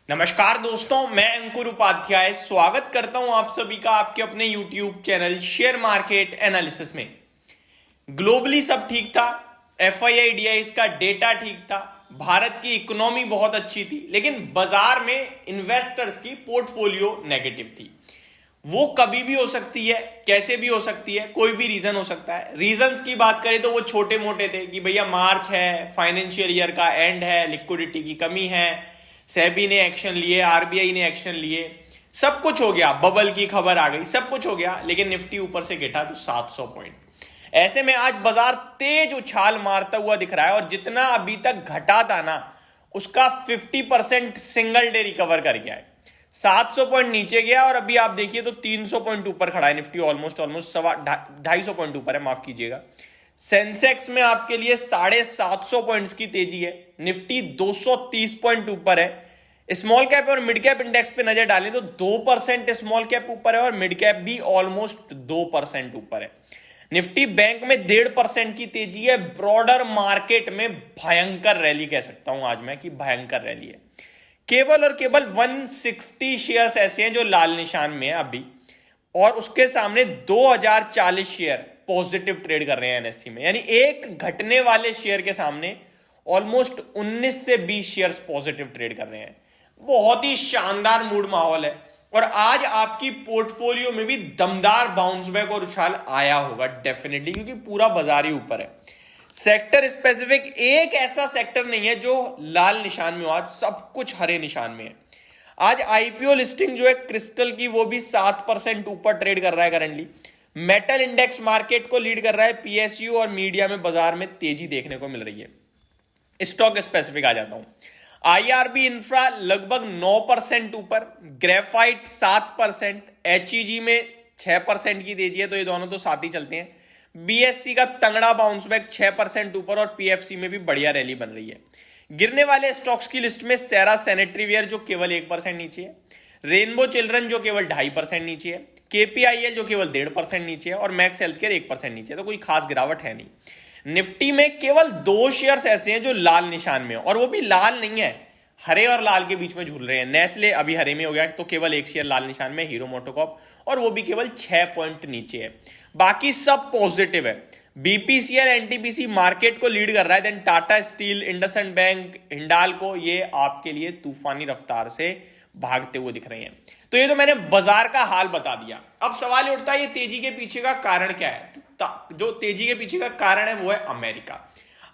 नमस्कार दोस्तों, मैं अंकुर उपाध्याय स्वागत करता हूं आप सभी का आपके अपने YouTube channel share market analysis में। ग्लोबली सब ठीक था, FII का डेटा ठीक था, भारत की इकोनॉमी बहुत अच्छी थी, लेकिन बाजार में इन्वेस्टर्स की पोर्टफोलियो नेगेटिव थी। वो कभी भी हो सकती है, कैसे भी हो सकती है, कोई भी रीजन हो सकता है। रीजंस की बात करें तो वो छोटे मोटे थे कि भैया मार्च है, फाइनेंशियल ईयर का एंड है, लिक्विडिटी की कमी है, सेबी ने एक्शन लिए, आरबीआई ने एक्शन लिए, सब कुछ हो गया, बबल की खबर आ गई, सब कुछ हो गया, लेकिन निफ्टी ऊपर से गिरा तो 700 पॉइंट। ऐसे में आज बाजार तेज उछाल मारता हुआ दिख रहा है और जितना अभी तक घटा था ना उसका 50% सिंगल डे रिकवर कर गया है। 700 पॉइंट नीचे गया और अभी आप देखिए तो 300 पॉइंट ऊपर खड़ा है निफ्टी, ऑलमोस्ट 250 पॉइंट ऊपर है, माफ कीजिएगा। सेंसेक्स में आपके लिए 750 पॉइंट्स की तेजी है, निफ्टी 230 पॉइंट ऊपर है। स्मॉल कैप और मिड कैप इंडेक्स पे नजर डालें तो 2% स्मॉल कैप ऊपर है और मिड कैप भी ऑलमोस्ट 2% ऊपर है। निफ्टी बैंक में 1.5% की तेजी है। ब्रॉडर मार्केट में भयंकर रैली कह सकता हूं आज मैं कि भयंकर रैली है। केवल और केवल 160 शेयर्स ऐसे हैं जो लाल निशान में है अभी, और उसके सामने 2040 शेयर पॉजिटिव ट्रेड कर रहे हैं एनएससी में। यानी एक घटने वाले शेयर के सामने ऑलमोस्ट 19 से 20 शेयर्स पॉजिटिव ट्रेड कर रहे हैं। बहुत ही शानदार मूड माहौल है और आज आपकी पोर्टफोलियो में भी दमदार बाउंस बैक और उछाल आया होगा डेफिनेटली, क्योंकि पूरा बाजार ही ऊपर है। सेक्टर स्पेसिफिक एक ऐसा सेक्टर नहीं है जो लाल निशान में हो, आज सब कुछ हरे निशान में है। आज आईपीओ लिस्टिंग जो है क्रिस्टल की, वो भी 7% ऊपर ट्रेड कर रहा है करंटली। मेटल इंडेक्स मार्केट को लीड कर रहा है, पीएसयू और मीडिया में बाजार में तेजी देखने को मिल रही है। स्टॉक स्पेसिफिक आ जाता हूं। आईआरबी इंफ्रा लगभग 9% ऊपर, ग्रेफाइट 7%, एचईजी में 6% की तेजी है, तो ये दोनों तो साथ ही चलते हैं। बीएससी का तंगड़ा बाउंस बैक 6% ऊपर और पीएफसी में भी बढ़िया रैली बन रही है। गिरने वाले स्टॉक्स की लिस्ट में सेरा सैनिटरीवेयर जो केवल 1% नीचे है, रेनबो चिल्ड्रन जो केवल 2.5% नीचे है, केपीआईएल जो केवल 1.5% नीचे है और मैक्स हेल्थकेयर 1% नीचे है, तो कोई खास गिरावट है नहीं। निफ्टी में केवल 2 शेयर्स ऐसे हैं जो लाल निशान में, और वो भी लाल नहीं है, हरे और लाल के बीच में झूल रहे हैं। नेस्ले अभी हरे में हो गया, तो केवल एक शेयर लाल निशान में, हीरो मोटोकॉर्प, और वो भी केवल 6 पॉइंट नीचे है। बाकी सब पॉजिटिव है। बीपीसीएल एनटीपीसी मार्केट को लीड कर रहा है, then Tata Steel, IndusInd Bank, Hindalco, ये आपके लिए तूफानी रफ्तार से भागते हुए दिख रहे हैं। तो ये तो मैंने बाजार का हाल बता दिया। अब सवाल उठता है ये तेजी के पीछे का कारण क्या है? जो तेजी के पीछे का कारण है वो है अमेरिका।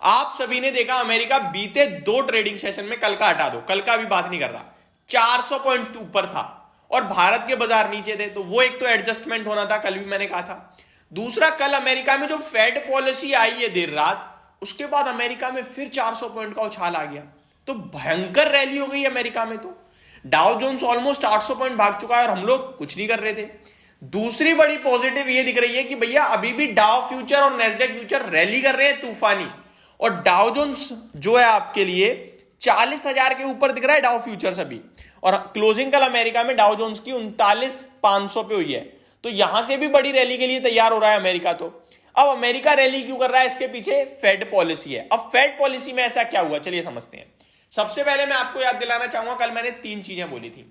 आप सभी ने देखा अमेरिका बीते 2 ट्रेडिंग सेशन में, कल का हटा दो, कल का भी बात नहीं कर रहा, 400 पॉइंट ऊपर था और भारत के बाजार नीचे थे, तो वो एक तो एडजस्टमेंट होना था, कल भी मैंने कहा था। दूसरा, कल अमेरिका में जो फेड पॉलिसी आई है देर रात, उसके बाद अमेरिका में फिर 400 पॉइंट का उछाल आ गया, तो भयंकर रैली हो गई अमेरिका में। तो डाउ जोन्स ऑलमोस्ट 800 पॉइंट भाग चुका है और हम लोग कुछ नहीं कर रहे थे। दूसरी बड़ी पॉजिटिव ये दिख रही है कि भैया अभी भी डाउ फ्यूचर और नेस्डेक फ्यूचर रैली कर रहे हैं तूफानी, और डाउ जोन्स जो है आपके लिए 40,000 के ऊपर दिख रहा है डाउ फ्यूचर्स अभी, और क्लोजिंग कल अमेरिका में डाउ जोन्स की 39,500 पे हुई है। तो यहां से भी बड़ी रैली के लिए तैयार हो रहा है अमेरिका। तो अब अमेरिका रैली क्यों कर रहा है? इसके पीछे फेड पॉलिसी है। अब फेड पॉलिसी में ऐसा क्या हुआ, चलिए समझते हैं। सबसे पहले मैं आपको याद दिलाना चाहूंगा, कल मैंने 3 चीजें बोली थी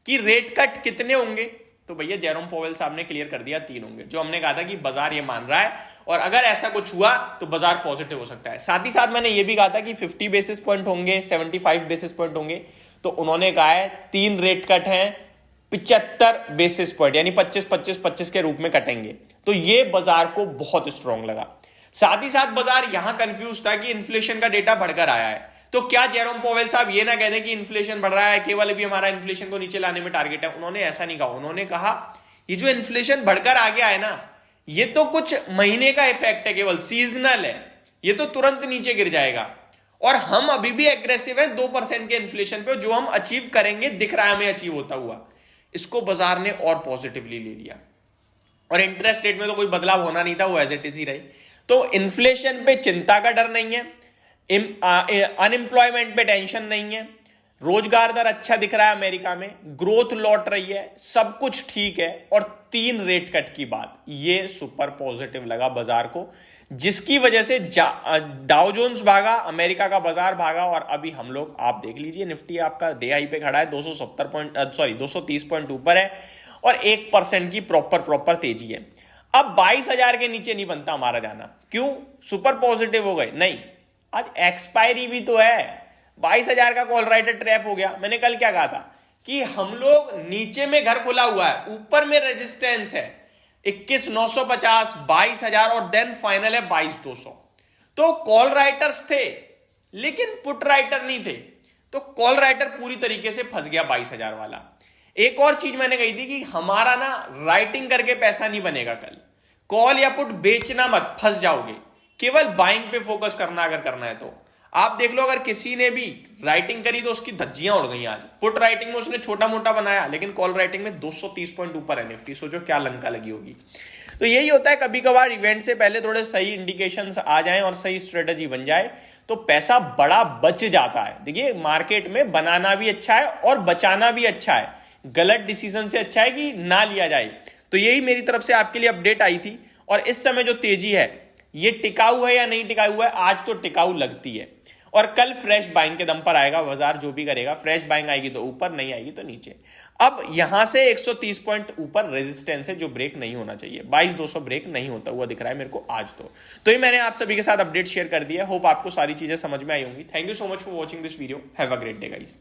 कि रेट कट कितने होंगे, तो भैया जेरोम पोवेल साहब ने क्लियर कर दिया 3 होंगे, जो हमने कहा था कि बाजार ये मान रहा है और अगर ऐसा कुछ हुआ तो बाजार पॉजिटिव हो सकता है। साथ ही साथ मैंने ये भी कहा था कि 50 बेसिस पॉइंट होंगे, 75 बेसिस पॉइंट होंगे, तो उन्होंने कहा है 3 रेट कट हैं, 75 बेसिस पॉइंट, यानी 25-25-25 के रूप में कटेंगे। तो ये बाजार को बहुत स्ट्रांग लगा। साथ ही साथ बाजार यहां कंफ्यूज था कि इन्फ्लेशन का डेटा बढ़कर आया है, तो क्या जेरोम पोवेल साहब ये ना कह दें कि इन्फ्लेशन बढ़ रहा है, केवल अभी हमारा इन्फ्लेशन को नीचे लाने में टारगेट है। उन्होंने ऐसा नहीं कहा। उन्होंने कहा ये जो इन्फ्लेशन बढ़कर आ गया है ना, ये तो कुछ महीने का इफेक्ट है, केवल सीजनल है, ये तो तुरंत नीचे गिर जाएगा, और हम अभी भी एग्रेसिव है 2% के इन्फ्लेशन पे, जो हम अचीव करेंगे दिख रहा है हमें अचीव होता हुआ। इसको बाजार ने और पॉजिटिवली ले लिया, और इंटरेस्ट रेट में तो कोई बदलाव होना नहीं था, वो एज इट इज ही रही। तो इन्फ्लेशन पे चिंता का डर नहीं है, अनएम्प्लॉयमेंट पे टेंशन नहीं है, रोजगार दर अच्छा दिख रहा है अमेरिका में, ग्रोथ लौट रही है, सब कुछ ठीक है, और 3 रेट कट की बात, ये सुपर पॉजिटिव लगा बाजार को, जिसकी वजह से डाउ जोन्स भागा, अमेरिका का बाजार भागा, और अभी हम लोग, आप देख लीजिए, निफ्टी आपका डे हाई पे खड़ा है, 230 पॉइंट ऊपर है, और 1% की प्रॉपर तेजी है। अब 22,000 के नीचे नहीं बनता हमारा जाना। क्यों? सुपर पॉजिटिव हो गए? नहीं, आज एक्सपायरी भी तो है। 22,000 का कॉल राइटर ट्रैप हो गया। मैंने कल क्या कहा था कि हम लोग नीचे में घर खुला हुआ है, ऊपर में रेजिस्टेंस है 21,950, 22,000, और देन फाइनल है 22,200। तो कॉल राइटर्स थे लेकिन पुट राइटर नहीं थे, तो कॉल राइटर पूरी तरीके से फंस गया 22,000 वाला। एक और चीज मैंने कही थी कि हमारा ना राइटिंग करके पैसा नहीं बनेगा कल, कॉल या पुट बेचना मत, फंस जाओगे, केवल बाइंग पे फोकस करना अगर करना है तो। आप देख लो, अगर किसी ने भी राइटिंग करी तो उसकी धज्जियां उड़ गई आज। पुट राइटिंग में उसने छोटा मोटा बनाया, लेकिन कॉल राइटिंग में 230 पॉइंट ऊपर है निफ्टी। सोचो क्या लंका लगी होगी। तो यही होता है, कभी कभार इवेंट से पहले थोड़े सही इंडिकेशंस आ जाएं और सही स्ट्रेटजी बन जाए तो पैसा बड़ा बच जाता है। देखिए, मार्केट में बनाना भी अच्छा है और बचाना भी अच्छा है। गलत डिसीजन से अच्छा है कि ना लिया जाए। तो यही मेरी तरफ से आपके लिए अपडेट आई थी। और इस समय जो तेजी है ये टिकाऊ है या नहीं टिकाऊ है? आज तो टिकाऊ लगती है, और कल फ्रेश बाइंग के दम पर आएगा बाजार। जो भी करेगा, फ्रेश बाइंग आएगी तो ऊपर, नहीं आएगी तो नीचे। अब यहां से 130 पॉइंट ऊपर रेजिस्टेंस है जो ब्रेक नहीं होना चाहिए। 22,200 ब्रेक नहीं होता हुआ दिख रहा है मेरे को आज तो ये मैंने आप सभी के साथ अपडेट शेयर कर दिया। होप आपको सारी चीजें समझ में आई होंगी। Thank you so much for watching this video. Have a great day guys.